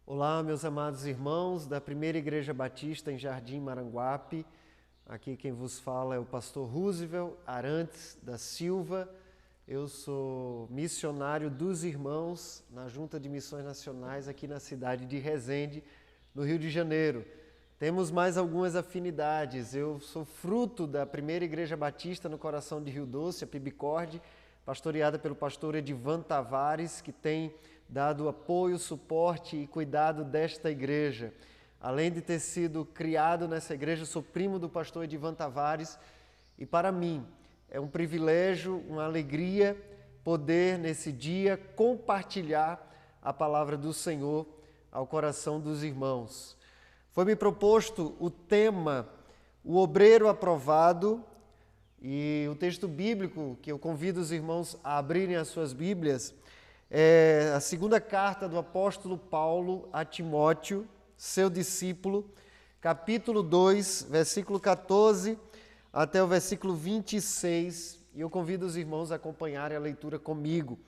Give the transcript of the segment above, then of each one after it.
Olá, meus amados irmãos da Primeira Igreja Batista em Jardim Maranguape. Aqui quem vos fala é o pastor Roosevelt Arantes da Silva. Eu sou missionário dos irmãos na Junta de Missões Nacionais aqui na cidade de Resende, no Rio de Janeiro. Temos mais algumas afinidades. Eu sou fruto da Primeira Igreja Batista no coração de Rio Doce, a Pibicorde, pastoreada pelo pastor Edivan Tavares, que tem dado apoio, suporte e cuidado desta igreja. Além de ter sido criado nessa igreja, sou primo do pastor Edivan Tavares e para mim é um privilégio, uma alegria poder nesse dia compartilhar a palavra do Senhor ao coração dos irmãos. Foi-me proposto o tema O Obreiro Aprovado e o texto bíblico que eu convido os irmãos a abrirem as suas Bíblias é a segunda carta do apóstolo Paulo a Timóteo, seu discípulo, capítulo 2, versículo 14 até o versículo 26, e eu convido os irmãos a acompanharem a leitura comigo.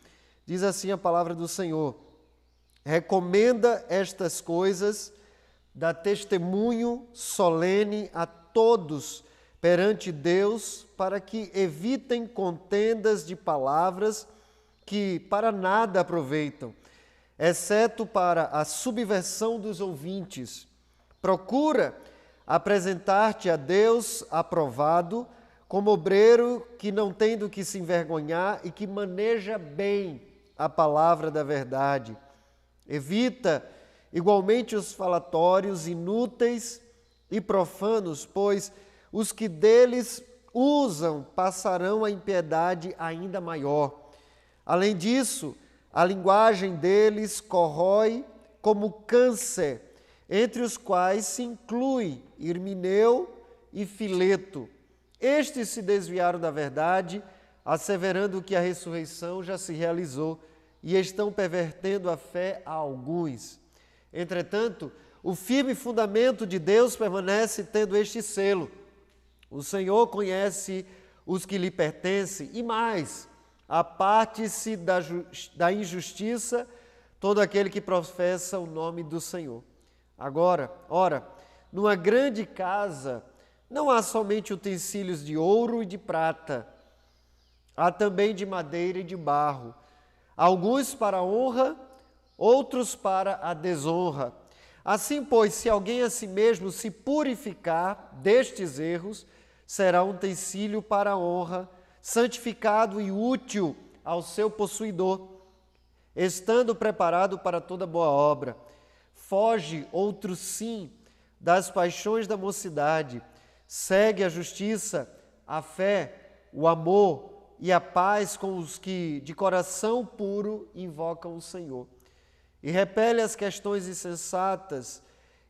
Diz assim a palavra do Senhor: recomenda estas coisas, dá testemunho solene a todos perante Deus, para que evitem contendas de palavras que para nada aproveitam, exceto para a subversão dos ouvintes. Procura apresentar-te a Deus aprovado, como obreiro que não tem do que se envergonhar e que maneja bem a palavra da verdade. Evita igualmente os falatórios inúteis e profanos, pois os que deles usam passarão a impiedade ainda maior. Além disso, a linguagem deles corrói como câncer, entre os quais se inclui Hirmineu e Fileto. Estes se desviaram da verdade, asseverando que a ressurreição já se realizou, e estão pervertendo a fé a alguns. Entretanto, o firme fundamento de Deus permanece tendo este selo: o Senhor conhece os que lhe pertencem, e mais, aparte-se da injustiça todo aquele que professa o nome do Senhor. Agora, ora, numa grande casa não há somente utensílios de ouro e de prata, há também de madeira e de barro, alguns para a honra, outros para a desonra. Assim, pois, se alguém a si mesmo se purificar destes erros, será um utensílio para a honra, santificado e útil ao seu possuidor, estando preparado para toda boa obra. Foge, outro sim, das paixões da mocidade, segue a justiça, a fé, o amor e a paz com os que de coração puro invocam o Senhor. E repele as questões insensatas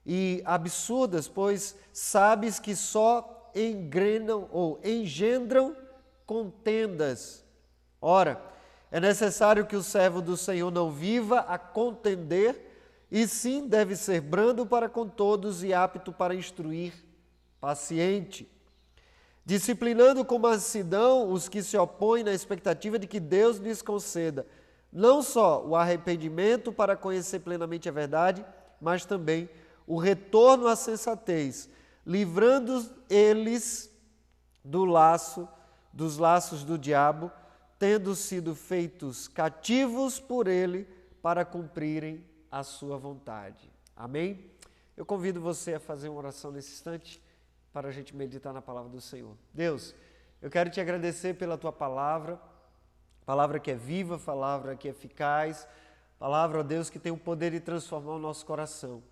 e absurdas, pois sabes que só engendram contendas. Ora, é necessário que o servo do Senhor não viva a contender, e sim deve ser brando para com todos e apto para instruir, paciente, disciplinando com mansidão os que se opõem na expectativa de que Deus lhes conceda não só o arrependimento para conhecer plenamente a verdade, mas também o retorno à sensatez, livrando eles dos laços do diabo, tendo sido feitos cativos por ele para cumprirem a sua vontade. Amém? Eu convido você a fazer uma oração nesse instante para a gente meditar na palavra do Senhor. Deus, eu quero te agradecer pela tua palavra que é viva, palavra que é eficaz, palavra, ó Deus, que tem o poder de transformar o nosso coração.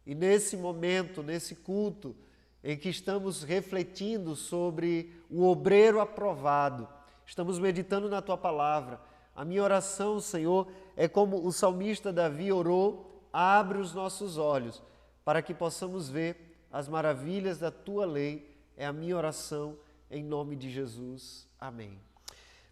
E nesse momento, nesse culto, em que estamos refletindo sobre o obreiro aprovado, estamos meditando na Tua palavra. A minha oração, Senhor, é como o salmista Davi orou: abre os nossos olhos para que possamos ver as maravilhas da Tua lei. É a minha oração, em nome de Jesus. Amém.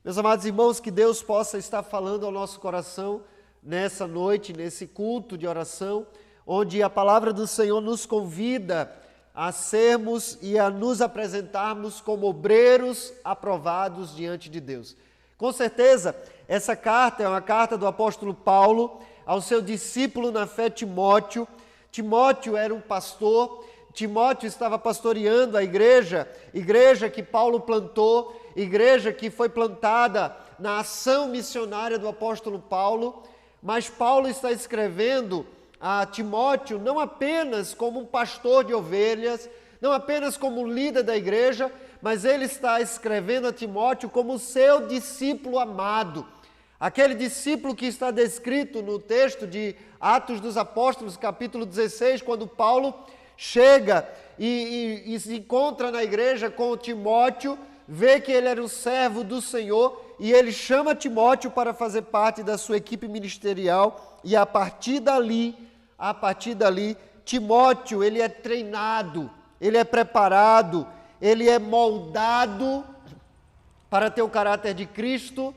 Meus amados irmãos, que Deus possa estar falando ao nosso coração nessa noite, nesse culto de oração, onde a palavra do Senhor nos convida a sermos e a nos apresentarmos como obreiros aprovados diante de Deus. Com certeza, essa carta é uma carta do apóstolo Paulo ao seu discípulo na fé Timóteo. Timóteo era um pastor, Timóteo estava pastoreando a igreja que Paulo plantou, igreja que foi plantada na ação missionária do apóstolo Paulo, mas Paulo está escrevendo a Timóteo não apenas como um pastor de ovelhas, não apenas como líder da igreja, mas ele está escrevendo a Timóteo como seu discípulo amado. Aquele discípulo que está descrito no texto de Atos dos Apóstolos, capítulo 16, quando Paulo chega e se encontra na igreja com Timóteo, vê que ele era um servo do Senhor e ele chama Timóteo para fazer parte da sua equipe ministerial e a partir dali, Timóteo, ele é treinado, ele é preparado, ele é moldado para ter o caráter de Cristo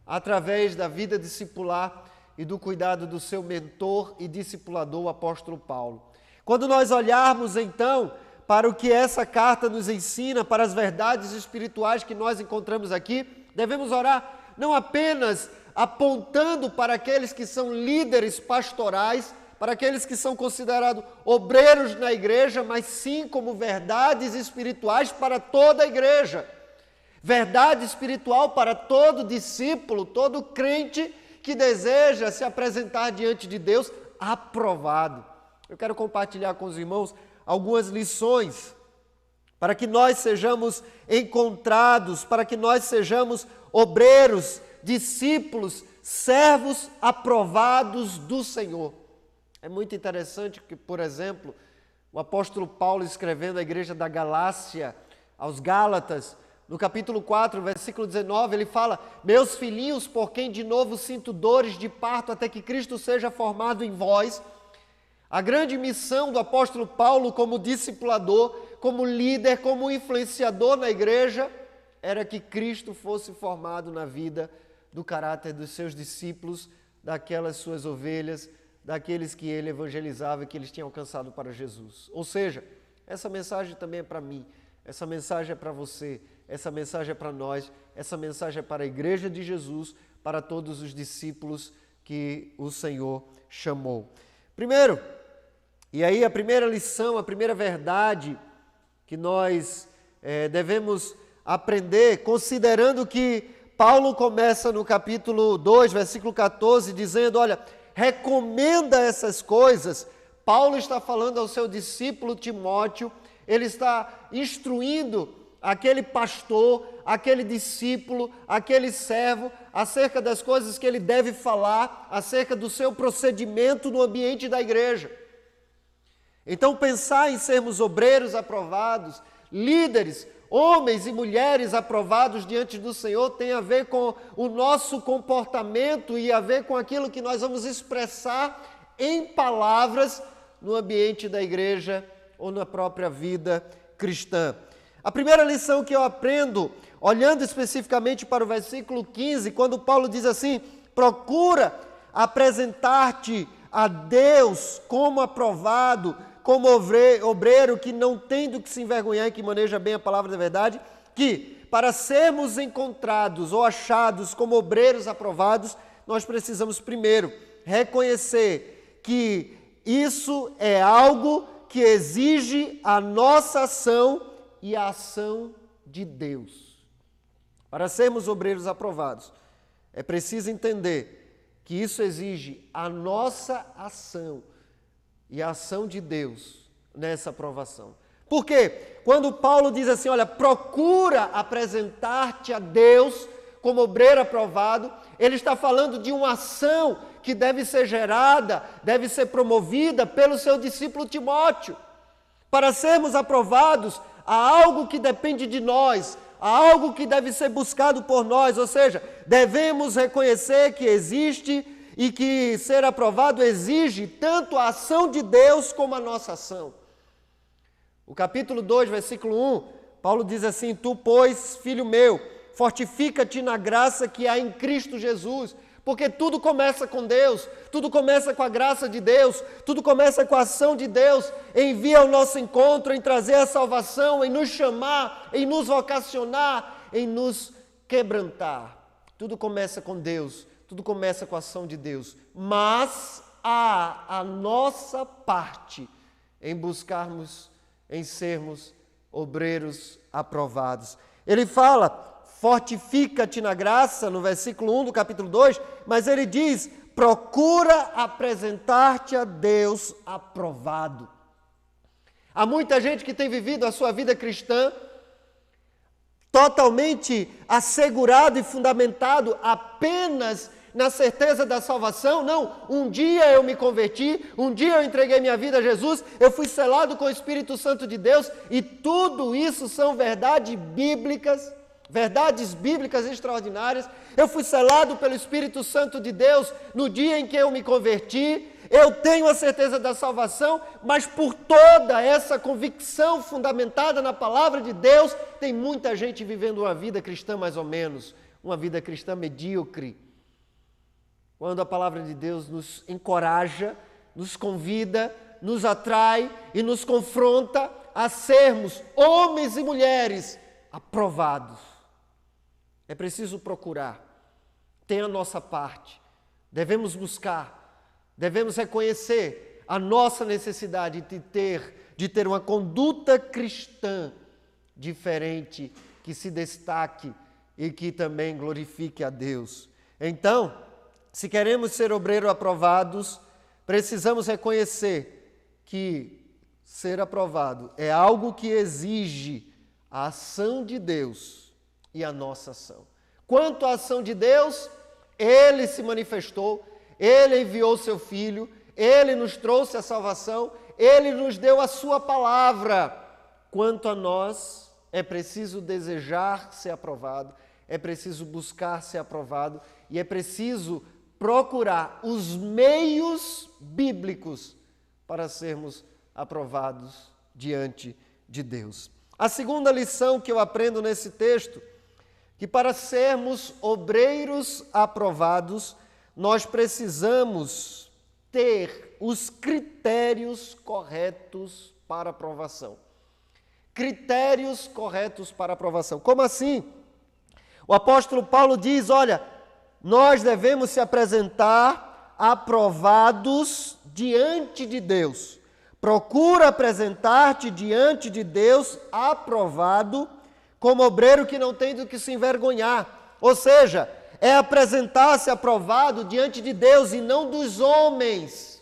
através da vida discipular e do cuidado do seu mentor e discipulador, o apóstolo Paulo. Quando nós olharmos então para o que essa carta nos ensina, para as verdades espirituais que nós encontramos aqui, devemos orar não apenas apontando para aqueles que são líderes pastorais, para aqueles que são considerados obreiros na igreja, mas sim como verdades espirituais para toda a igreja. Verdade espiritual para todo discípulo, todo crente que deseja se apresentar diante de Deus aprovado. Eu quero compartilhar com os irmãos algumas lições para que nós sejamos encontrados, para que nós sejamos obreiros, discípulos, servos aprovados do Senhor. É muito interessante que, por exemplo, o apóstolo Paulo escrevendo à igreja da Galácia, aos Gálatas, no capítulo 4, versículo 19, ele fala: meus filhinhos, por quem de novo sinto dores de parto até que Cristo seja formado em vós. A grande missão do apóstolo Paulo como discipulador, como líder, como influenciador na igreja, era que Cristo fosse formado na vida do caráter dos seus discípulos, daquelas suas ovelhas, daqueles que ele evangelizava e que eles tinham alcançado para Jesus. Ou seja, essa mensagem também é para mim, essa mensagem é para você, essa mensagem é para nós, essa mensagem é para a igreja de Jesus, para todos os discípulos que o Senhor chamou. Primeiro, e aí a primeira lição, a primeira verdade que nós devemos aprender, considerando que Paulo começa no capítulo 2, versículo 14, dizendo, olha, recomenda essas coisas. Paulo está falando ao seu discípulo Timóteo, ele está instruindo aquele pastor, aquele discípulo, aquele servo, acerca das coisas que ele deve falar, acerca do seu procedimento no ambiente da igreja. Então, pensar em sermos obreiros aprovados, líderes, homens e mulheres aprovados diante do Senhor tem a ver com o nosso comportamento e a ver com aquilo que nós vamos expressar em palavras no ambiente da igreja ou na própria vida cristã. A primeira lição que eu aprendo, olhando especificamente para o versículo 15, quando Paulo diz assim, procura apresentar-te a Deus como aprovado, como obreiro que não tem do que se envergonhar e que maneja bem a palavra da verdade, que para sermos encontrados ou achados como obreiros aprovados, nós precisamos primeiro reconhecer que isso é algo que exige a nossa ação e a ação de Deus. Para sermos obreiros aprovados, é preciso entender que isso exige a nossa ação e a ação de Deus nessa aprovação. Por quê? Quando Paulo diz assim, olha, procura apresentar-te a Deus como obreiro aprovado, ele está falando de uma ação que deve ser gerada, deve ser promovida pelo seu discípulo Timóteo. Para sermos aprovados, há algo que depende de nós, há algo que deve ser buscado por nós, ou seja, devemos reconhecer que existe e que ser aprovado exige tanto a ação de Deus como a nossa ação. O capítulo 2, versículo 1, Paulo diz assim, tu, pois, filho meu, fortifica-te na graça que há em Cristo Jesus, porque tudo começa com Deus, tudo começa com a graça de Deus, tudo começa com a ação de Deus, em vir ao nosso encontro, em trazer a salvação, em nos chamar, em nos vocacionar, em nos quebrantar. Tudo começa com Deus, tudo começa com a ação de Deus. Mas há a nossa parte em buscarmos, em sermos obreiros aprovados. Ele fala, fortifica-te na graça, no versículo 1 do capítulo 2, mas ele diz, procura apresentar-te a Deus aprovado. Há muita gente que tem vivido a sua vida cristã totalmente assegurado e fundamentado apenas na certeza da salvação. Não, um dia eu me converti, um dia eu entreguei minha vida a Jesus, eu fui selado com o Espírito Santo de Deus, e tudo isso são verdades bíblicas extraordinárias. Eu fui selado pelo Espírito Santo de Deus no dia em que eu me converti. Eu tenho a certeza da salvação, mas por toda essa convicção fundamentada na palavra de Deus, tem muita gente vivendo uma vida cristã mais ou menos, uma vida cristã medíocre. Quando a palavra de Deus nos encoraja, nos convida, nos atrai e nos confronta a sermos homens e mulheres aprovados. É preciso procurar, tem a nossa parte, devemos buscar, devemos reconhecer a nossa necessidade de ter uma conduta cristã diferente, que se destaque e que também glorifique a Deus. Então, se queremos ser obreiros aprovados, precisamos reconhecer que ser aprovado é algo que exige a ação de Deus e a nossa ação. Quanto à ação de Deus, Ele se manifestou, Ele enviou seu Filho, Ele nos trouxe a salvação, Ele nos deu a sua palavra. Quanto a nós, é preciso desejar ser aprovado, é preciso buscar ser aprovado e é preciso procurar os meios bíblicos para sermos aprovados diante de Deus. A segunda lição que eu aprendo nesse texto, que para sermos obreiros aprovados, nós precisamos ter os critérios corretos para aprovação. Critérios corretos para aprovação. Como assim? O apóstolo Paulo diz, olha, nós devemos se apresentar aprovados diante de Deus. Procura apresentar-te diante de Deus aprovado, como obreiro que não tem do que se envergonhar. Ou seja, é apresentar-se aprovado diante de Deus e não dos homens.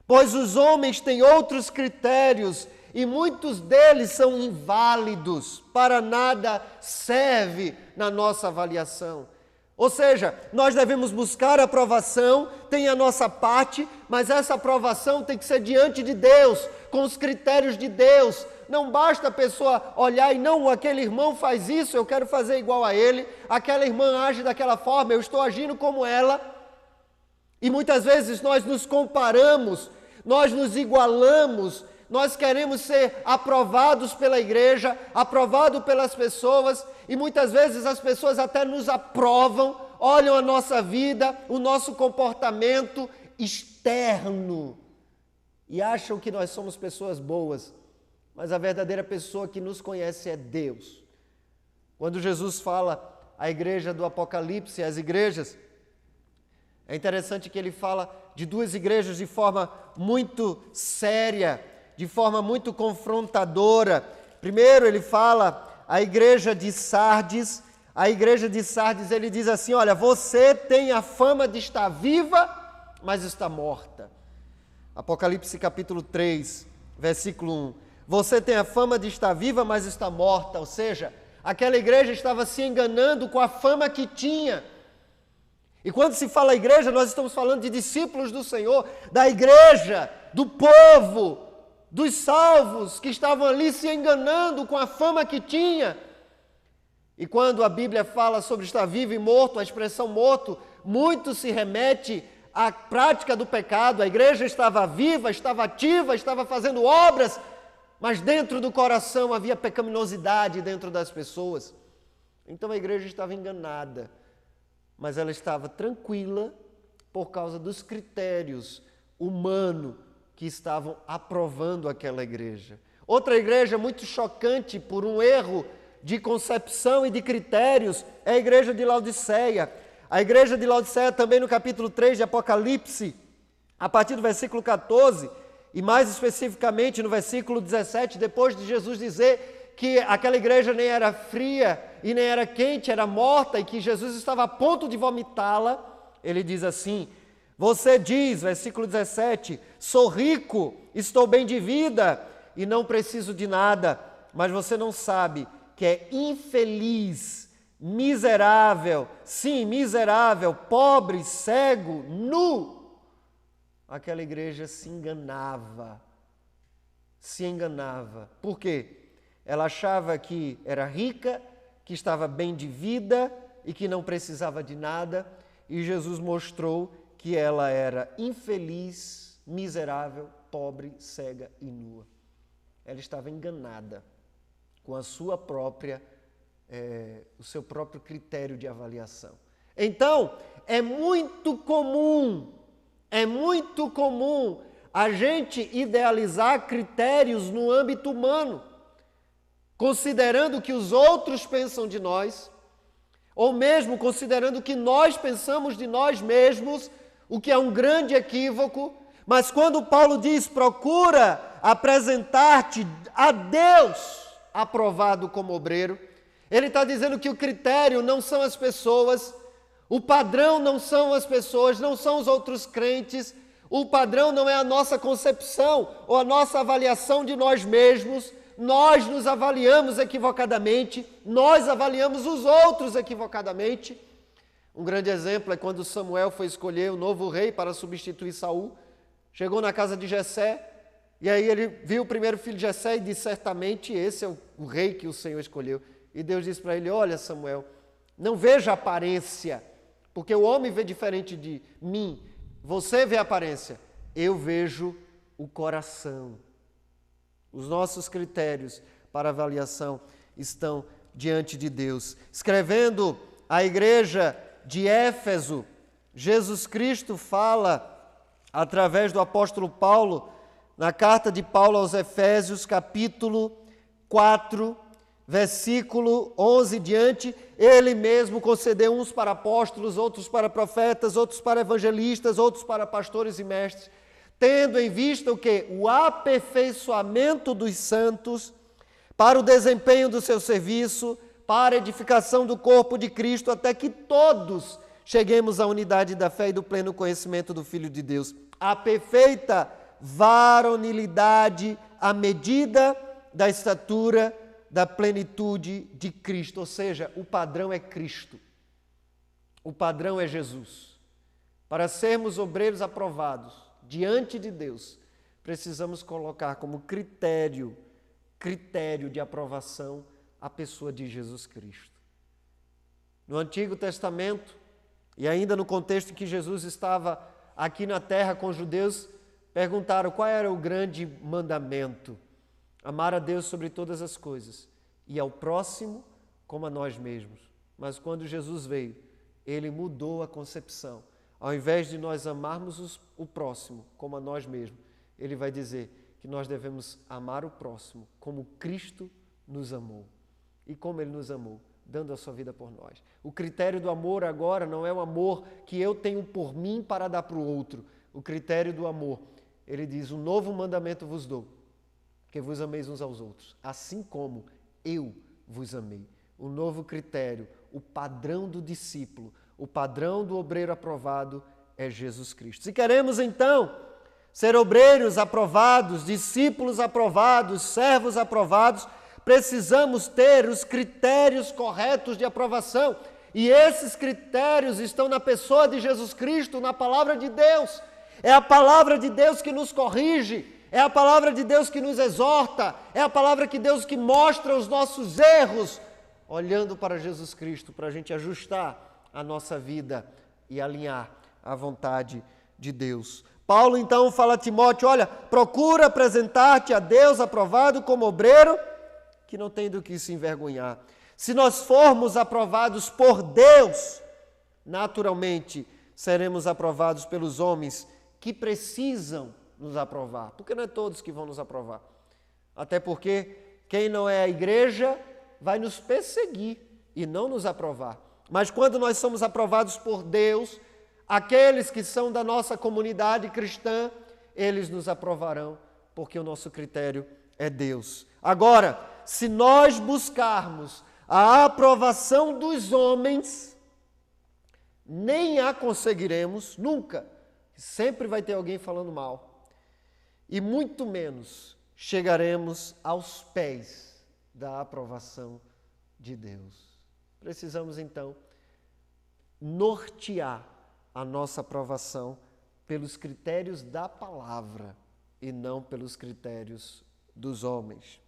Pois os homens têm outros critérios e muitos deles são inválidos, para nada serve na nossa avaliação. Ou seja, nós devemos buscar a aprovação, tem a nossa parte, mas essa aprovação tem que ser diante de Deus, com os critérios de Deus. Não basta a pessoa olhar e não, aquele irmão faz isso, eu quero fazer igual a ele, aquela irmã age daquela forma, eu estou agindo como ela. E muitas vezes nós nos comparamos, nós nos igualamos, nós queremos ser aprovados pela igreja, aprovados pelas pessoas, e muitas vezes as pessoas até nos aprovam, olham a nossa vida, o nosso comportamento externo, e acham que nós somos pessoas boas, mas a verdadeira pessoa que nos conhece é Deus. Quando Jesus fala à igreja do Apocalipse, às igrejas, é interessante que ele fala de duas igrejas de forma muito séria, de forma muito confrontadora. Primeiro ele fala a igreja de Sardes. A igreja de Sardes, ele diz assim, olha, você tem a fama de estar viva, mas está morta. Apocalipse capítulo 3, versículo 1. Você tem a fama de estar viva, mas está morta. Ou seja, aquela igreja estava se enganando com a fama que tinha. E quando se fala igreja, nós estamos falando de discípulos do Senhor, da igreja, do povo, dos salvos que estavam ali se enganando com a fama que tinha. E quando a Bíblia fala sobre estar vivo e morto, a expressão morto, muito se remete à prática do pecado. A igreja estava viva, estava ativa, estava fazendo obras, mas dentro do coração havia pecaminosidade dentro das pessoas. Então a igreja estava enganada, mas ela estava tranquila por causa dos critérios humanos que estavam aprovando aquela igreja. Outra igreja muito chocante por um erro de concepção e de critérios é a igreja de Laodiceia. A igreja de Laodiceia também no capítulo 3 de Apocalipse, a partir do versículo 14, e mais especificamente no versículo 17, depois de Jesus dizer que aquela igreja nem era fria e nem era quente, era morta e que Jesus estava a ponto de vomitá-la, ele diz assim: você diz, versículo 17, sou rico, estou bem de vida e não preciso de nada, mas você não sabe que é infeliz, miserável, sim, miserável, pobre, cego, nu. Aquela igreja se enganava. Por quê? Ela achava que era rica, que estava bem de vida e que não precisava de nada, e Jesus mostrou que ela era infeliz, miserável, pobre, cega e nua. Ela estava enganada com a sua própria, o seu próprio critério de avaliação. Então, é muito comum a gente idealizar critérios no âmbito humano, considerando o que os outros pensam de nós, ou mesmo considerando o que nós pensamos de nós mesmos, o que é um grande equívoco. Mas quando Paulo diz, procura apresentar-te a Deus aprovado como obreiro, ele está dizendo que o critério não são as pessoas, o padrão não são as pessoas, não são os outros crentes, o padrão não é a nossa concepção ou a nossa avaliação de nós mesmos. Nós nos avaliamos equivocadamente, nós avaliamos os outros equivocadamente. Um grande exemplo é quando Samuel foi escolher o novo rei para substituir Saul. Chegou na casa de Jessé, e aí ele viu o primeiro filho de Jessé e disse, certamente esse é o rei que o Senhor escolheu. E Deus disse para ele, olha Samuel, não veja a aparência, porque o homem vê diferente de mim. Você vê a aparência, eu vejo o coração. Os nossos critérios para avaliação estão diante de Deus. Escrevendo à igreja de Éfeso, Jesus Cristo fala, através do apóstolo Paulo, na carta de Paulo aos Efésios, capítulo 4, versículo 11 diante, ele mesmo concedeu uns para apóstolos, outros para profetas, outros para evangelistas, outros para pastores e mestres, tendo em vista o quê? O aperfeiçoamento dos santos para o desempenho do seu serviço, para a edificação do corpo de Cristo, até que todos cheguemos à unidade da fé e do pleno conhecimento do Filho de Deus. A perfeita varonilidade à medida da estatura da plenitude de Cristo. Ou seja, o padrão é Cristo. O padrão é Jesus. Para sermos obreiros aprovados diante de Deus, precisamos colocar como critério de aprovação a pessoa de Jesus Cristo. No Antigo Testamento, e ainda no contexto em que Jesus estava aqui na terra com os judeus, perguntaram qual era o grande mandamento: amar a Deus sobre todas as coisas e ao próximo como a nós mesmos. Mas quando Jesus veio, ele mudou a concepção. Ao invés de nós amarmos o próximo como a nós mesmos, ele vai dizer que nós devemos amar o próximo como Cristo nos amou. E como ele nos amou? Dando a sua vida por nós. O critério do amor agora não é o amor que eu tenho por mim para dar para o outro. O critério do amor, ele diz, um novo mandamento vos dou, que vos ameis uns aos outros, assim como eu vos amei. O novo critério, o padrão do discípulo, o padrão do obreiro aprovado é Jesus Cristo. Se queremos então ser obreiros aprovados, discípulos aprovados, servos aprovados, precisamos ter os critérios corretos de aprovação. E esses critérios estão na pessoa de Jesus Cristo, na palavra de Deus. É a palavra de Deus que nos corrige, é a palavra de Deus que nos exorta, é a palavra de Deus que mostra os nossos erros, olhando para Jesus Cristo, para a gente ajustar a nossa vida e alinhar a vontade de Deus. Paulo então fala a Timóteo, olha, procura apresentar-te a Deus aprovado como obreiro, que não tem do que se envergonhar. Se nós formos aprovados por Deus, naturalmente seremos aprovados pelos homens que precisam nos aprovar, porque não é todos que vão nos aprovar. Até porque quem não é a igreja vai nos perseguir e não nos aprovar. Mas quando nós somos aprovados por Deus, aqueles que são da nossa comunidade cristã, eles nos aprovarão, porque o nosso critério é Deus. Agora, se nós buscarmos a aprovação dos homens, nem a conseguiremos, nunca. Sempre vai ter alguém falando mal. E muito menos chegaremos aos pés da aprovação de Deus. Precisamos, então, nortear a nossa aprovação pelos critérios da palavra e não pelos critérios dos homens.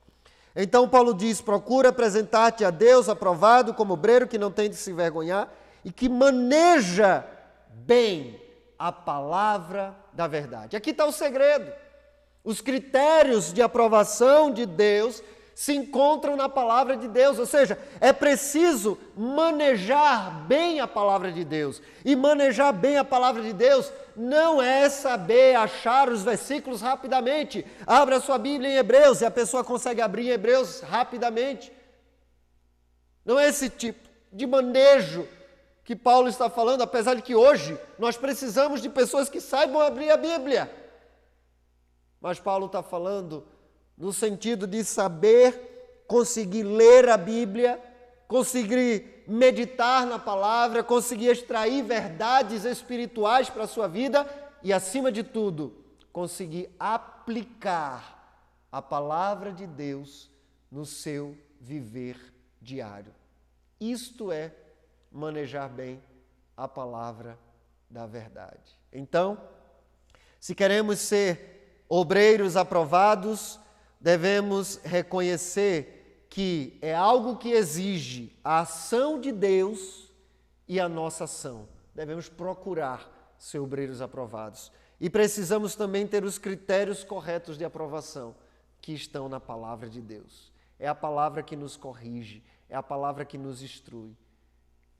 Então Paulo diz, procura apresentar-te a Deus aprovado como obreiro que não tem de se envergonhar e que maneja bem a palavra da verdade. Aqui está o segredo. Os critérios de aprovação de Deus se encontram na palavra de Deus, ou seja, é preciso manejar bem a palavra de Deus. E manejar bem a palavra de Deus não é saber achar os versículos rapidamente. Abra sua Bíblia em Hebreus e a pessoa consegue abrir em Hebreus rapidamente. Não é esse tipo de manejo que Paulo está falando, apesar de que hoje nós precisamos de pessoas que saibam abrir a Bíblia. Mas Paulo está falando no sentido de saber, conseguir ler a Bíblia, conseguir meditar na palavra, conseguir extrair verdades espirituais para a sua vida e, acima de tudo, conseguir aplicar a palavra de Deus no seu viver diário. Isto é manejar bem a palavra da verdade. Então, se queremos ser obreiros aprovados, devemos reconhecer que é algo que exige a ação de Deus e a nossa ação. Devemos procurar ser obreiros aprovados. E precisamos também ter os critérios corretos de aprovação que estão na palavra de Deus. É a palavra que nos corrige, é a palavra que nos instrui.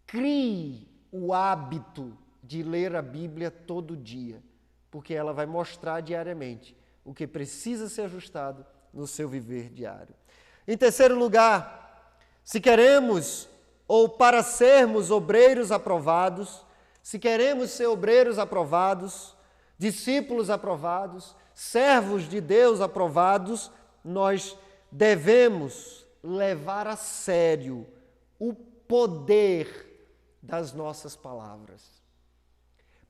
Crie o hábito de ler a Bíblia todo dia, porque ela vai mostrar diariamente o que precisa ser ajustado no seu viver diário. Em terceiro lugar, se queremos ou para sermos obreiros aprovados, se queremos ser obreiros aprovados, discípulos aprovados, servos de Deus aprovados, nós devemos levar a sério o poder das nossas palavras.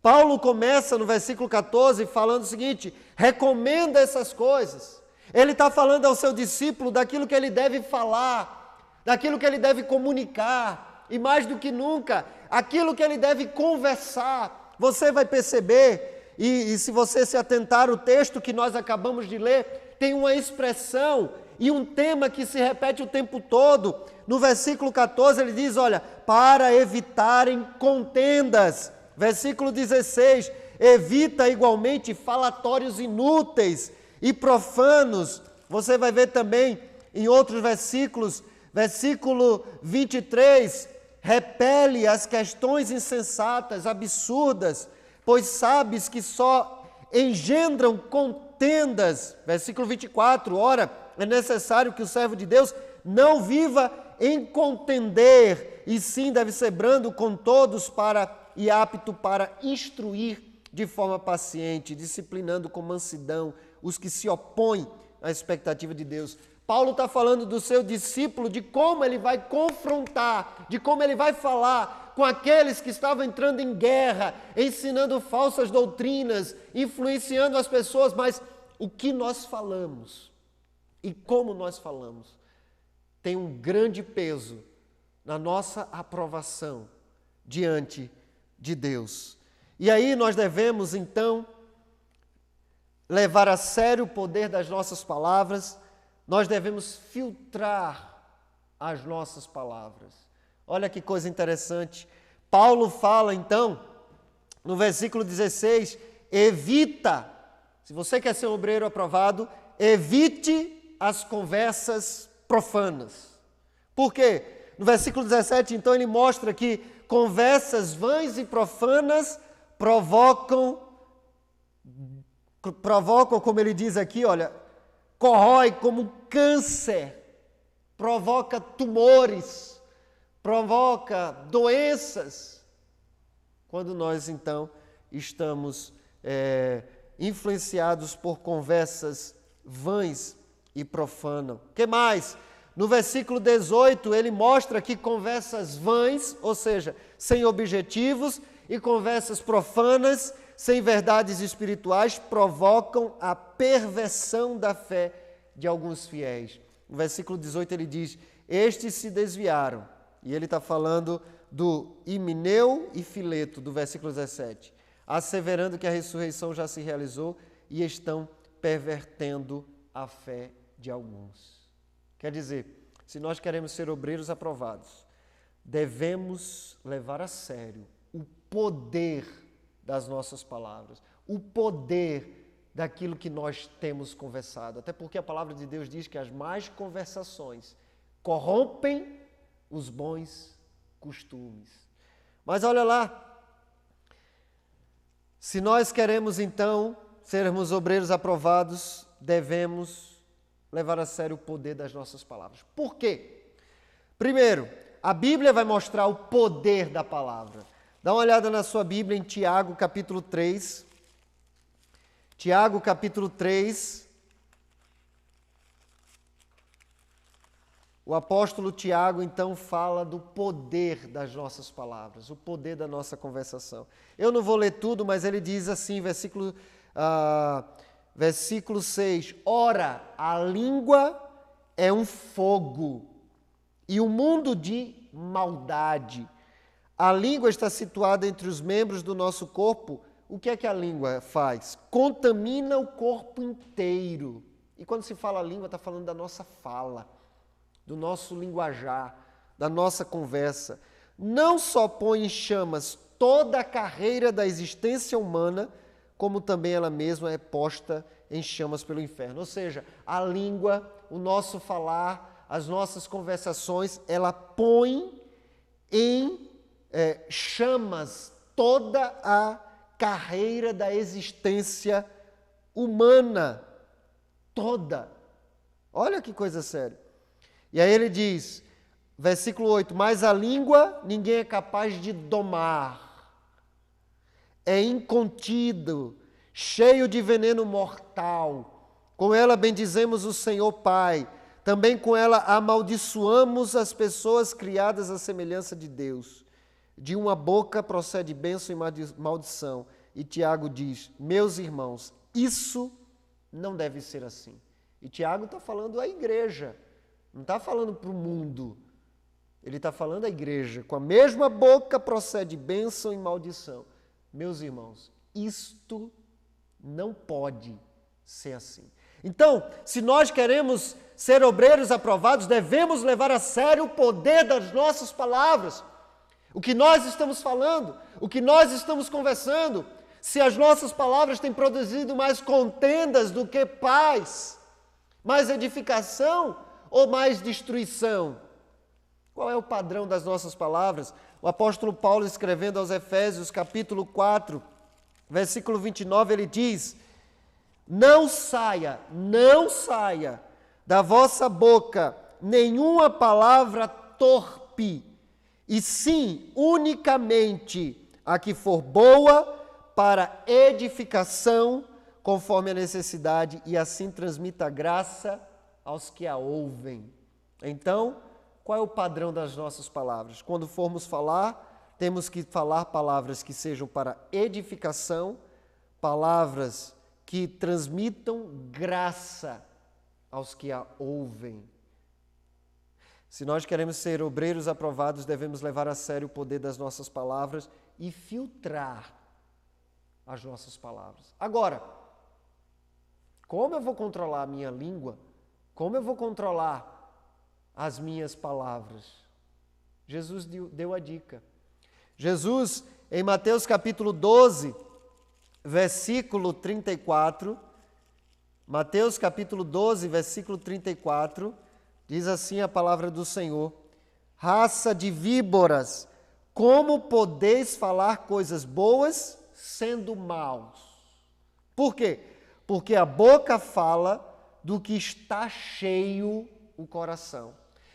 Paulo começa no versículo 14 falando o seguinte, recomenda essas coisas. Ele está falando ao seu discípulo daquilo que ele deve falar, daquilo que ele deve comunicar, e mais do que nunca, aquilo que ele deve conversar. Você vai perceber, e se você se atentar ao texto que nós acabamos de ler, tem uma expressão e um tema que se repete o tempo todo. No versículo 14 ele diz, olha, para evitarem contendas. Versículo 16, evita igualmente falatórios inúteis e profanos. Você vai ver também em outros versículos, versículo 23, repele as questões insensatas, absurdas, pois sabes que só engendram contendas. Versículo 24, ora, é necessário que o servo de Deus não viva em contender, e sim deve ser brando com todos e apto para instruir de forma paciente, disciplinando com mansidão os que se opõem à expectativa de Deus. Paulo está falando do seu discípulo, de como ele vai confrontar, de como ele vai falar com aqueles que estavam entrando em guerra, ensinando falsas doutrinas, influenciando as pessoas, mas o que nós falamos e como nós falamos tem um grande peso na nossa aprovação diante de Deus. E aí nós devemos, então, levar a sério o poder das nossas palavras, nós devemos filtrar as nossas palavras. Olha que coisa interessante. Paulo fala, então, no versículo 16, evita, se você quer ser um obreiro aprovado, evite as conversas profanas. Por quê? No versículo 17, então, ele mostra que conversas vãs e profanas provocam, como ele diz aqui, olha, corrói como câncer, provoca tumores, provoca doenças, quando nós então estamos influenciados por conversas vãs e profanas. O que mais? No versículo 18, ele mostra que conversas vãs, ou seja, sem objetivos, e conversas profanas, sem verdades espirituais, provocam a perversão da fé de alguns fiéis. No versículo 18 ele diz, estes se desviaram, e ele está falando do Himeneu e Fileto, do versículo 17, asseverando que a ressurreição já se realizou e estão pervertendo a fé de alguns. Quer dizer, se nós queremos ser obreiros aprovados, devemos levar a sério o poder das nossas palavras, o poder daquilo que nós temos conversado. Até porque a palavra de Deus diz que as más conversações corrompem os bons costumes. Mas olha lá, se nós queremos então sermos obreiros aprovados, devemos levar a sério o poder das nossas palavras. Por quê? Primeiro, a Bíblia vai mostrar o poder da palavra. Dá uma olhada na sua Bíblia em Tiago, capítulo 3. Tiago, capítulo 3. O apóstolo Tiago, então, fala do poder das nossas palavras, o poder da nossa conversação. Eu não vou ler tudo, mas ele diz assim, versículo 6, ora, a língua é um fogo e um mundo de maldade. A língua está situada entre os membros do nosso corpo. O que é que a língua faz? Contamina o corpo inteiro. E quando se fala língua, está falando da nossa fala, do nosso linguajar, da nossa conversa. Não só põe em chamas toda a carreira da existência humana, como também ela mesma é posta em chamas pelo inferno. Ou seja, a língua, o nosso falar, as nossas conversações, ela põe em chamas toda a carreira da existência humana. Toda. Olha que coisa séria. E aí ele diz, versículo 8, mas a língua ninguém é capaz de domar. É incontido, cheio de veneno mortal. Com ela bendizemos o Senhor Pai. Também com ela amaldiçoamos as pessoas criadas à semelhança de Deus. De uma boca procede bênção e maldição. E Tiago diz, meus irmãos, isso não deve ser assim. E Tiago está falando à igreja, não está falando para o mundo. Ele está falando à igreja. Com a mesma boca procede bênção e maldição. Meus irmãos, isto não pode ser assim. Então, se nós queremos ser obreiros aprovados, devemos levar a sério o poder das nossas palavras. O que nós estamos falando, o que nós estamos conversando, se as nossas palavras têm produzido mais contendas do que paz, mais edificação ou mais destruição? Qual é o padrão das nossas palavras? O apóstolo Paulo, escrevendo aos Efésios, capítulo 4, versículo 29, ele diz, não saia da vossa boca nenhuma palavra torpe, e sim, unicamente, a que for boa para edificação, conforme a necessidade, e assim transmita graça aos que a ouvem. Então, qual é o padrão das nossas palavras? Quando formos falar, temos que falar palavras que sejam para edificação, palavras que transmitam graça aos que a ouvem. Se nós queremos ser obreiros aprovados, devemos levar a sério o poder das nossas palavras e filtrar as nossas palavras. Agora, como eu vou controlar a minha língua? Como eu vou controlar as minhas palavras? Jesus deu a dica. Jesus, em Mateus capítulo 12, versículo 34, Mateus capítulo 12, versículo 34, diz assim a palavra do Senhor, raça de víboras, como podeis falar coisas boas sendo maus? Por quê? Porque a boca fala do que está cheio o coração.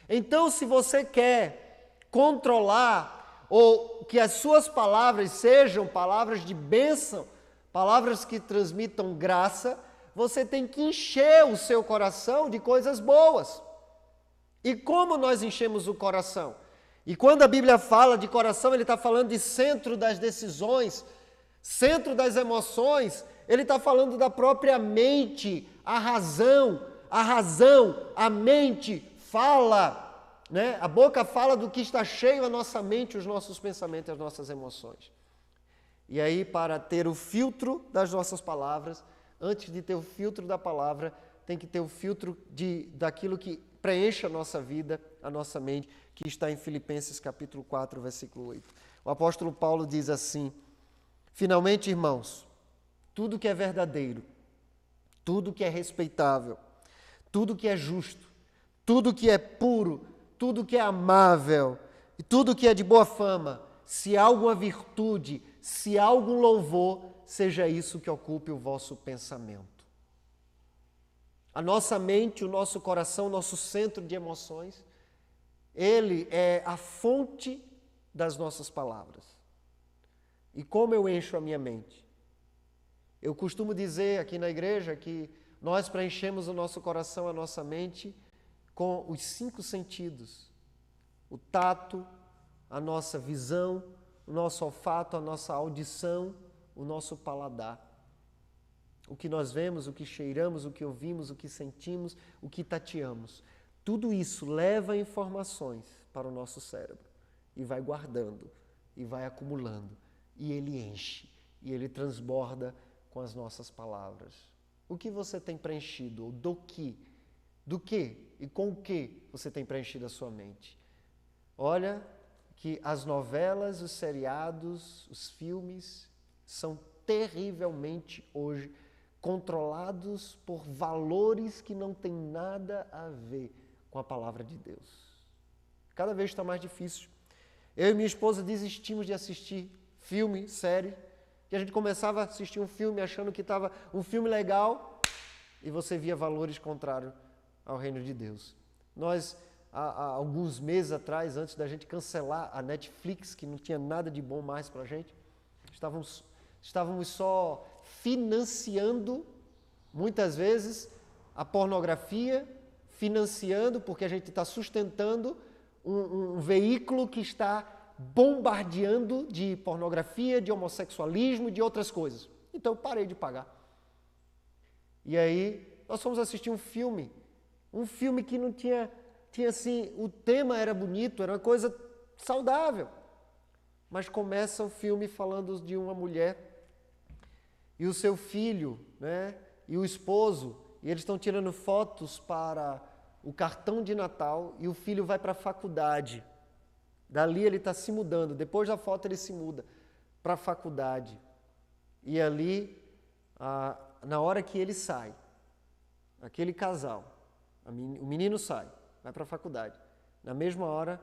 Então, se você quer controlar ou que as suas palavras sejam palavras de bênção, palavras que transmitam graça, você tem que encher o seu coração de coisas boas. E como nós enchemos o coração? E quando a Bíblia fala de coração, ele está falando de centro das decisões, centro das emoções, ele está falando da própria mente, a razão, a mente fala, né? A boca fala do que está cheio a nossa mente, os nossos pensamentos, as nossas emoções. E aí, para ter o filtro das nossas palavras, antes de ter o filtro da palavra, tem que ter o filtro daquilo que preenche a nossa vida, a nossa mente, que está em Filipenses capítulo 4, versículo 8. O apóstolo Paulo diz assim: finalmente, irmãos, tudo que é verdadeiro, tudo que é respeitável, tudo que é justo, tudo que é puro, tudo que é amável, e tudo que é de boa fama, se há alguma virtude, se há algum louvor, seja isso que ocupe o vosso pensamento. A nossa mente, o nosso coração, o nosso centro de emoções, ele é a fonte das nossas palavras. E como eu encho a minha mente? Eu costumo dizer aqui na igreja que nós preenchemos o nosso coração, a nossa mente, com os 5 sentidos. O tato, a nossa visão, o nosso olfato, a nossa audição, o nosso paladar. O que nós vemos, o que cheiramos, o que ouvimos, o que sentimos, o que tateamos. Tudo isso leva informações para o nosso cérebro e vai guardando, e vai acumulando, e ele enche, e ele transborda com as nossas palavras. O que você tem preenchido? Ou do que e com o que você tem preenchido a sua mente? Olha que as novelas, os seriados, os filmes são terrivelmente hoje controlados por valores que não têm nada a ver com a palavra de Deus. Cada vez está mais difícil. Eu e minha esposa desistimos de assistir filme, série, que a gente começava a assistir um filme achando que estava um filme legal e você via valores contrários ao reino de Deus. Nós, há alguns meses atrás, antes da gente cancelar a Netflix, que não tinha nada de bom mais para a gente, estávamos só financiando, muitas vezes, a pornografia, financiando, porque a gente está sustentando um veículo que está bombardeando de pornografia, de homossexualismo e de outras coisas. Então eu parei de pagar. E aí nós fomos assistir um filme que não tinha assim, o tema era bonito, era uma coisa saudável. Mas começa o filme falando de uma mulher e o seu filho, né, e o esposo, e eles estão tirando fotos para o cartão de Natal e o filho vai para a faculdade. Dali ele está se mudando, depois da foto ele se muda para a faculdade. E ali, na hora que ele sai, aquele casal, o menino sai, vai para a faculdade. Na mesma hora,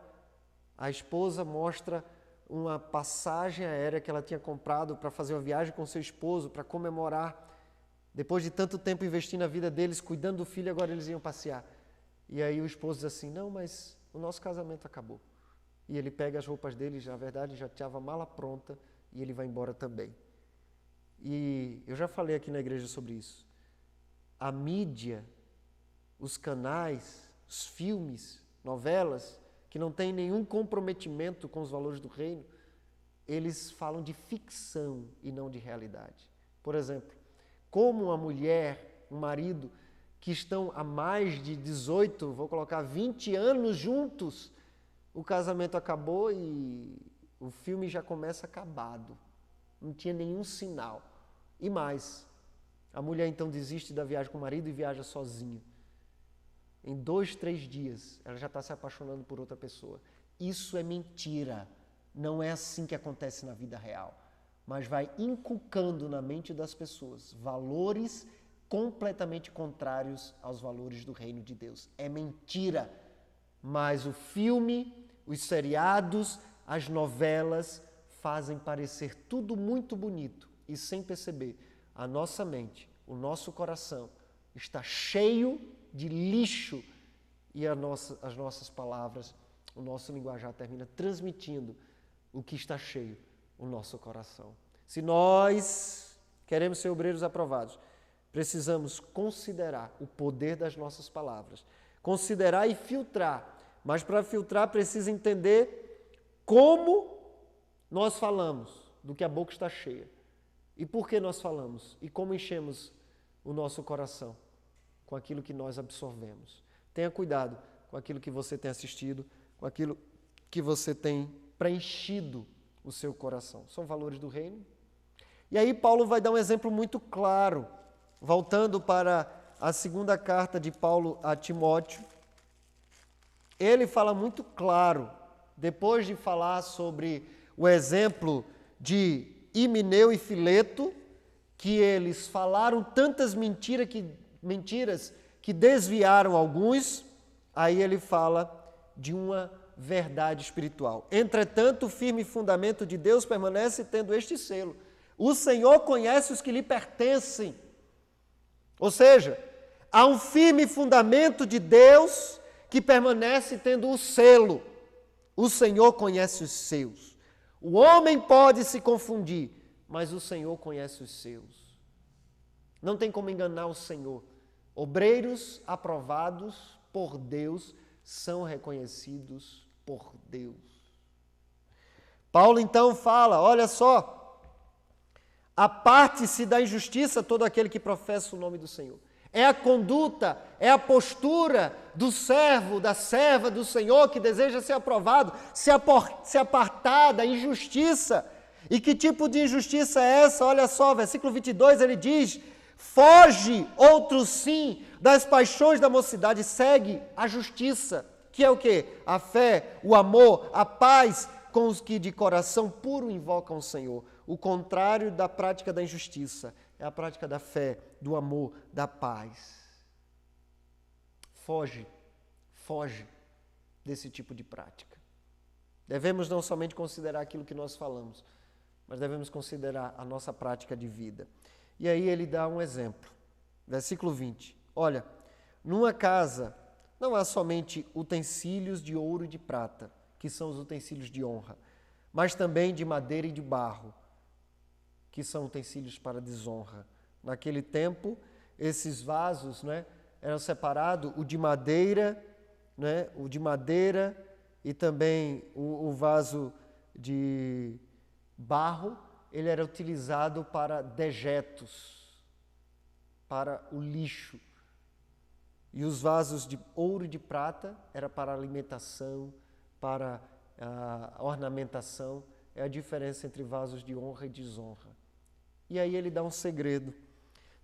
a esposa mostra uma passagem aérea que ela tinha comprado para fazer uma viagem com seu esposo, para comemorar. Depois de tanto tempo investindo na vida deles, cuidando do filho, agora eles iam passear. E aí o esposo diz assim, não, mas o nosso casamento acabou. E ele pega as roupas dele, na verdade já tinha a mala pronta, e ele vai embora também. E eu já falei aqui na igreja sobre isso. A mídia, os canais, os filmes, novelas, que não têm nenhum comprometimento com os valores do reino, eles falam de ficção e não de realidade. Por exemplo, como uma mulher, um marido, que estão há mais de 18, vou colocar 20 anos juntos, o casamento acabou e o filme já começa acabado. Não tinha nenhum sinal. E mais, a mulher então desiste da viagem com o marido e viaja sozinha. Em 2, 3 dias, ela já está se apaixonando por outra pessoa. Isso é mentira. Não é assim que acontece na vida real. Mas vai inculcando na mente das pessoas valores completamente contrários aos valores do reino de Deus. É mentira. Mas o filme, os seriados, as novelas fazem parecer tudo muito bonito. E sem perceber, a nossa mente, o nosso coração está cheio de lixo e as nossas palavras o nosso linguajar termina transmitindo o que está cheio, o nosso coração. Se nós queremos ser obreiros aprovados, precisamos considerar o poder das nossas palavras. Considerar e filtrar. Mas para filtrar precisa entender como nós falamos do que a boca está cheia. E por que nós falamos? E como enchemos o nosso coração com aquilo que nós absorvemos. Tenha cuidado com aquilo que você tem assistido, com aquilo que você tem preenchido o seu coração. São valores do reino. E aí Paulo vai dar um exemplo muito claro, voltando para a segunda carta de Paulo a Timóteo. Ele fala muito claro, depois de falar sobre o exemplo de Himeneu e Fileto, que eles falaram tantas mentiras que desviaram alguns, aí ele fala de uma verdade espiritual. Entretanto, o firme fundamento de Deus permanece tendo este selo: o Senhor conhece os que lhe pertencem. Ou seja, há um firme fundamento de Deus que permanece tendo o selo. O Senhor conhece os seus. O homem pode se confundir, mas o Senhor conhece os seus. Não tem como enganar o Senhor. Obreiros aprovados por Deus são reconhecidos por Deus. Paulo então fala, olha só, aparte-se da injustiça todo aquele que professa o nome do Senhor. É a conduta, é a postura do servo, da serva do Senhor que deseja ser aprovado, se apartar da injustiça. E que tipo de injustiça é essa? Olha só, versículo 22, ele diz: foge, outro sim, das paixões da mocidade, segue a justiça, que é o quê? A fé, o amor, a paz com os que de coração puro invocam o Senhor. O contrário da prática da injustiça é a prática da fé, do amor, da paz. Foge desse tipo de prática. Devemos não somente considerar aquilo que nós falamos, mas devemos considerar a nossa prática de vida. E aí ele dá um exemplo. Versículo 20. Olha, numa casa não há somente utensílios de ouro e de prata, que são os utensílios de honra, mas também de madeira e de barro, que são utensílios para desonra. Naquele tempo, esses vasos, eram separados, o de madeira e também o vaso de barro, ele era utilizado para dejetos, para o lixo. E os vasos de ouro e de prata era para alimentação, para a ornamentação. É a diferença entre vasos de honra e desonra. E aí ele dá um segredo.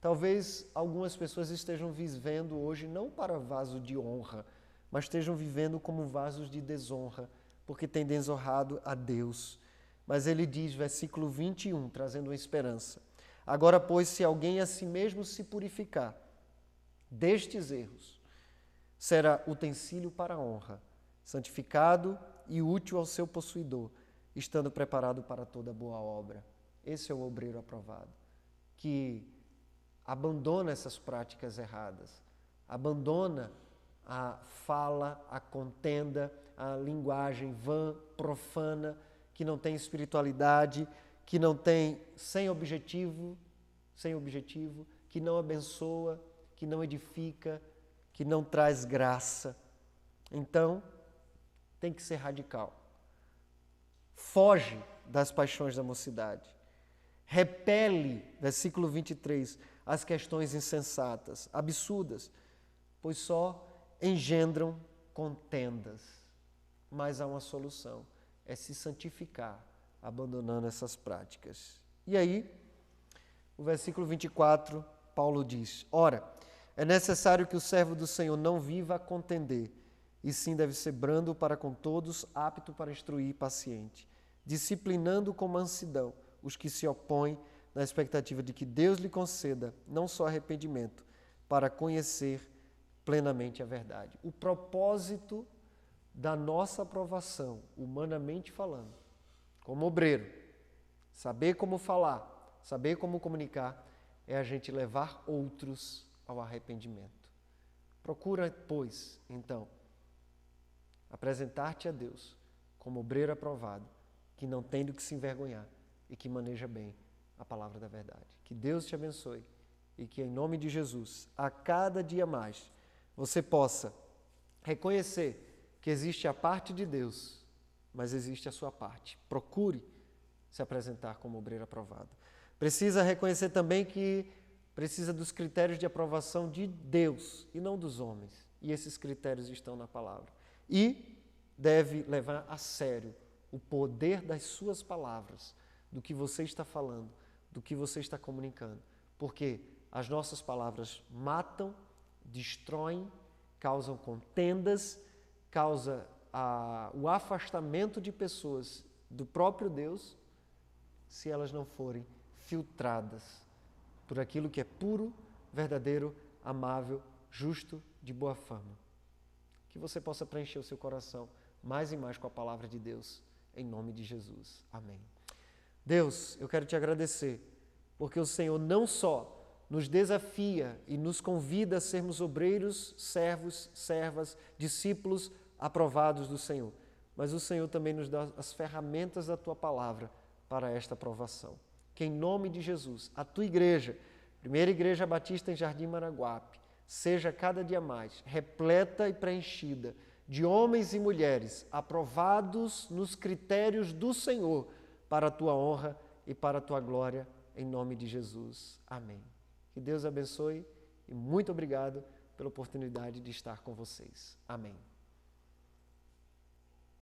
Talvez algumas pessoas estejam vivendo hoje não para vaso de honra, mas estejam vivendo como vasos de desonra, porque têm desonrado a Deus. Mas ele diz, versículo 21, trazendo uma esperança: agora, pois, se alguém a si mesmo se purificar destes erros, será utensílio para a honra, santificado e útil ao seu possuidor, estando preparado para toda boa obra. Esse é o obreiro aprovado, que abandona essas práticas erradas, abandona a fala, a contenda, a linguagem vã, profana, que não tem espiritualidade, que não tem sem objetivo, que não abençoa, que não edifica, que não traz graça. Então, tem que ser radical. Foge das paixões da mocidade. Repele, versículo 23, as questões insensatas, absurdas, pois só engendram contendas. Mas há uma solução, é se santificar, abandonando essas práticas. E aí, o versículo 24, Paulo diz: ora, é necessário que o servo do Senhor não viva a contender, e sim deve ser brando para com todos, apto para instruir e paciente, disciplinando com mansidão os que se opõem, na expectativa de que Deus lhe conceda não só arrependimento, para conhecer plenamente a verdade. O propósito da nossa aprovação, humanamente falando, como obreiro, saber como falar, saber como comunicar, é a gente levar outros ao arrependimento. Procura, pois, então, apresentar-te a Deus como obreiro aprovado, que não tem do que se envergonhar e que maneja bem a palavra da verdade. Que Deus te abençoe e que, em nome de Jesus, a cada dia mais, você possa reconhecer que existe a parte de Deus, mas existe a sua parte. Procure se apresentar como obreiro aprovado. Precisa reconhecer também que precisa dos critérios de aprovação de Deus e não dos homens. E esses critérios estão na palavra. E deve levar a sério o poder das suas palavras, do que você está falando, do que você está comunicando. Porque as nossas palavras matam, destroem, causam contendas, causam o afastamento de pessoas do próprio Deus, se elas não forem filtradas por aquilo que é puro, verdadeiro, amável, justo, de boa fama. Que você possa preencher o seu coração mais e mais com a palavra de Deus, em nome de Jesus. Amém. Deus, eu quero te agradecer, porque o Senhor não só nos desafia e nos convida a sermos obreiros, servos, servas, discípulos aprovados do Senhor, mas o Senhor também nos dá as ferramentas da tua palavra para esta aprovação. Que em nome de Jesus, a tua igreja, Primeira Igreja Batista em Jardim Maranguape, seja cada dia mais repleta e preenchida de homens e mulheres aprovados nos critérios do Senhor para a tua honra e para a tua glória, em nome de Jesus. Amém. Que Deus abençoe e muito obrigado pela oportunidade de estar com vocês. Amém.